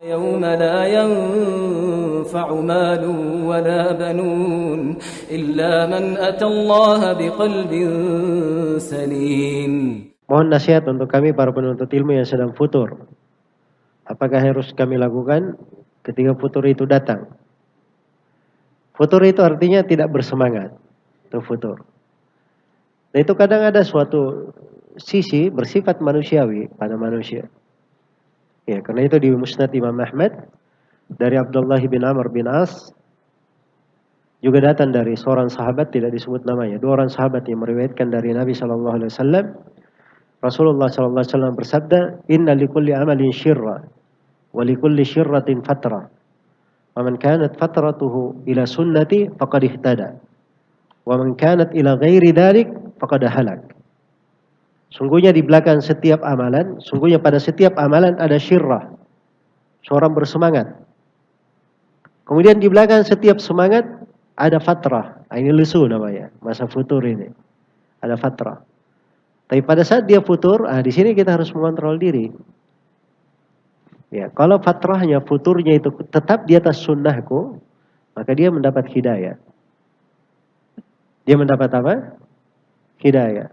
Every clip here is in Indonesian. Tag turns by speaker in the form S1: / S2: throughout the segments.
S1: يوم لا ينفع مال ولا بنون إلا من أتى الله بقلب سليم.
S2: Mohon nasihat untuk kami para penuntut ilmu yang sedang futur. Apakah harus kami lakukan ketika futur itu datang? Futur itu artinya tidak bersemangat. Itu futur. Dan itu kadang ada suatu sisi bersifat manusiawi pada manusia. Ya, karena itu di Musnad Imam Ahmad dari Abdullah bin Amr bin As juga datang dari seorang sahabat tidak disebut namanya. Dua orang sahabat yang meriwayatkan dari Nabi sallallahu alaihi wasallam. Rasulullah sallallahu alaihi wasallam bersabda, "Inna likulli amalin syirra wa likulli syirratin fatrah. Wa man kanat fatratuhu ila sunnati faqad ihtada. Wa man kanat ila ghairi dzalik faqad halak." Sungguhnya di belakang setiap amalan, sungguhnya pada setiap amalan ada syirrah. Seorang bersemangat. Kemudian di belakang setiap semangat ada fatrah. Ini lesu namanya, masa futur ini. Ada fatrah. Tapi pada saat dia futur, di sini kita harus mengontrol diri. Ya, kalau fatrahnya, futurnya itu tetap di atas sunnahku, maka dia mendapat hidayah. Dia mendapat apa? Hidayah.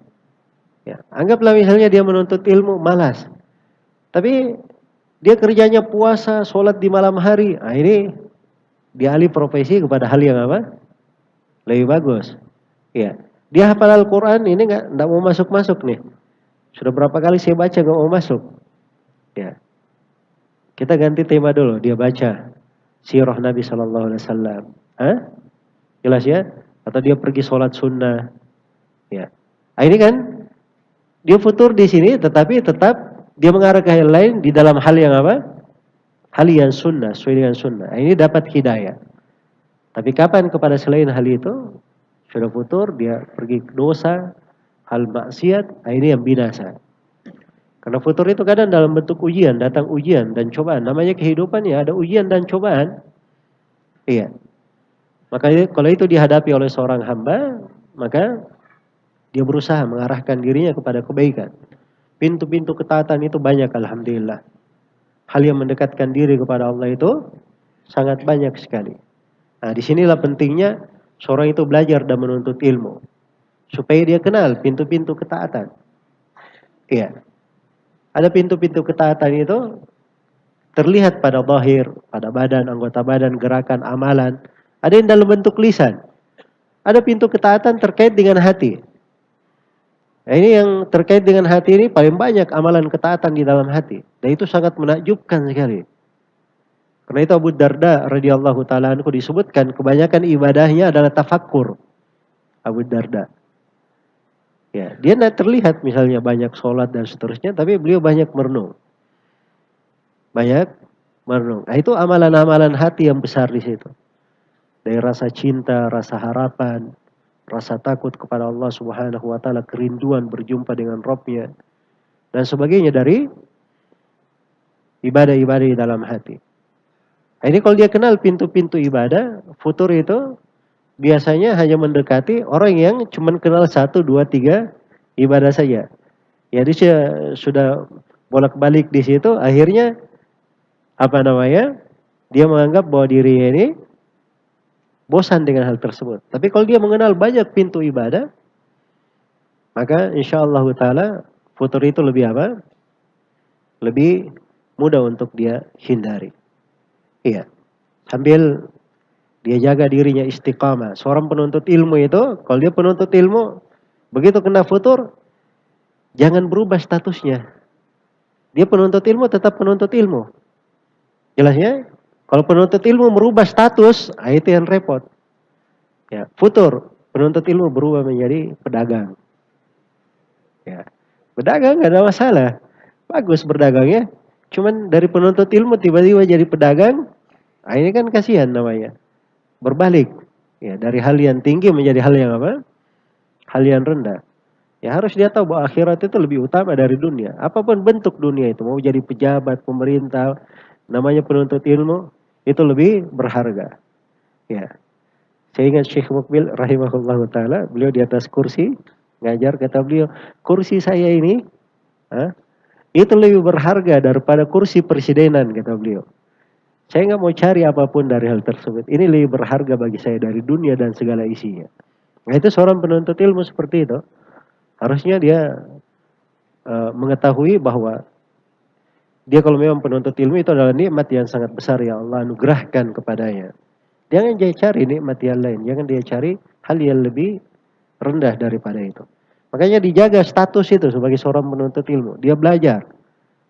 S2: Ya, anggaplah misalnya dia menuntut ilmu, malas. Tapi dia kerjanya puasa, sholat di malam hari. Ini dia alih profesi kepada hal yang apa? Lebih bagus. Ya. Dia hafal Al-Quran, ini nggak mau masuk-masuk nih. Sudah berapa kali saya baca nggak mau masuk. Ya. Kita ganti tema dulu. Dia baca sirah Nabi Sallallahu Alaihi Wasallam. Jelas ya? Atau dia pergi sholat sunnah. Ya. Ini kan dia futur di sini, tetapi tetap dia mengarah ke hal lain di dalam hal yang apa? Hal yang sunnah, sesuai dengan sunnah. Ini dapat hidayah. Tapi kapan kepada selain hal itu? Sudah futur, dia pergi ke dosa, hal maksiat, ini yang binasa. Karena futur itu kadang dalam bentuk ujian, datang ujian dan cobaan. Namanya kehidupan ya, ada ujian dan cobaan. Iya. Maka kalau itu dihadapi oleh seorang hamba, maka dia berusaha mengarahkan dirinya kepada kebaikan. Pintu-pintu ketaatan itu banyak, alhamdulillah. Hal yang mendekatkan diri kepada Allah itu sangat banyak sekali. Nah, disinilah pentingnya seorang itu belajar dan menuntut ilmu. Supaya dia kenal pintu-pintu ketaatan. Iya. Ada pintu-pintu ketaatan itu terlihat pada zahir, pada badan, anggota badan, gerakan, amalan. Ada yang dalam bentuk lisan. Ada pintu ketaatan terkait dengan hati. Nah, ini yang terkait dengan hati ini paling banyak amalan ketaatan di dalam hati. Dan itu sangat menakjubkan sekali. Karena itu Abu Darda radhiyallahu taala anhu disebutkan kebanyakan ibadahnya adalah tafakkur. Abu Darda. Ya, dia tidak terlihat misalnya banyak sholat dan seterusnya, tapi beliau banyak merenung. Banyak merenung. Nah, itu amalan-amalan hati yang besar di situ. Dari rasa cinta, rasa harapan, rasa takut kepada Allah Subhanahu wa taala, kerinduan berjumpa dengan Rabb-nya dan sebagainya dari ibadah-ibadah di dalam hati. Nah, ini kalau dia kenal pintu-pintu ibadah, futur itu biasanya hanya mendekati orang yang cuma kenal 1, 2, 3 ibadah saja. Ya dia sudah bolak-balik di situ, akhirnya apa namanya? Dia menganggap bahwa dirinya ini bosan dengan hal tersebut. Tapi kalau dia mengenal banyak pintu ibadah, maka insyaallah taala futur itu lebih apa? Lebih mudah untuk dia hindari. Iya. Sambil dia jaga dirinya istiqamah. Seorang penuntut ilmu itu, kalau dia penuntut ilmu, begitu kena futur, jangan berubah statusnya. Dia penuntut ilmu tetap penuntut ilmu. Jelas ya? Kalau penuntut ilmu merubah status, itu yang repot. Ya, futur, penuntut ilmu berubah menjadi pedagang. Ya, pedagang nggak ada masalah. Bagus berdagangnya. Cuman dari penuntut ilmu tiba-tiba jadi pedagang, ini kan kasihan namanya. Berbalik. Ya, dari hal yang tinggi menjadi hal yang apa? Hal yang rendah. Ya harus dia tahu bahwa akhirat itu lebih utama dari dunia. Apapun bentuk dunia itu, mau jadi pejabat, pemerintah, namanya penuntut ilmu, itu lebih berharga. Ya. Saya ingat Syekh Mukbil rahimahullah ta'ala, beliau di atas kursi, ngajar, kata beliau, kursi saya ini, itu lebih berharga daripada kursi presidenan, kata beliau. Saya nggak mau cari apapun dari hal tersebut. Ini lebih berharga bagi saya dari dunia dan segala isinya. Nah itu seorang penuntut ilmu seperti itu. Harusnya dia mengetahui bahwa dia kalau memang penuntut ilmu itu adalah nikmat yang sangat besar yang Allah anugerahkan kepadanya. Jangan dia cari nikmat yang lain. Jangan dia cari hal yang lebih rendah daripada itu. Makanya dijaga status itu sebagai seorang penuntut ilmu. Dia belajar.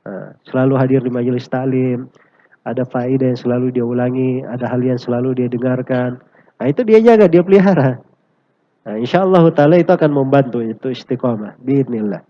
S2: Nah, selalu hadir di majelis taklim. Ada faedah yang selalu dia ulangi. Ada hal yang selalu dia dengarkan. Nah itu dia jaga, dia pelihara. Nah, insya Allah ta'ala itu akan membantu itu istiqomah. Biidnillah.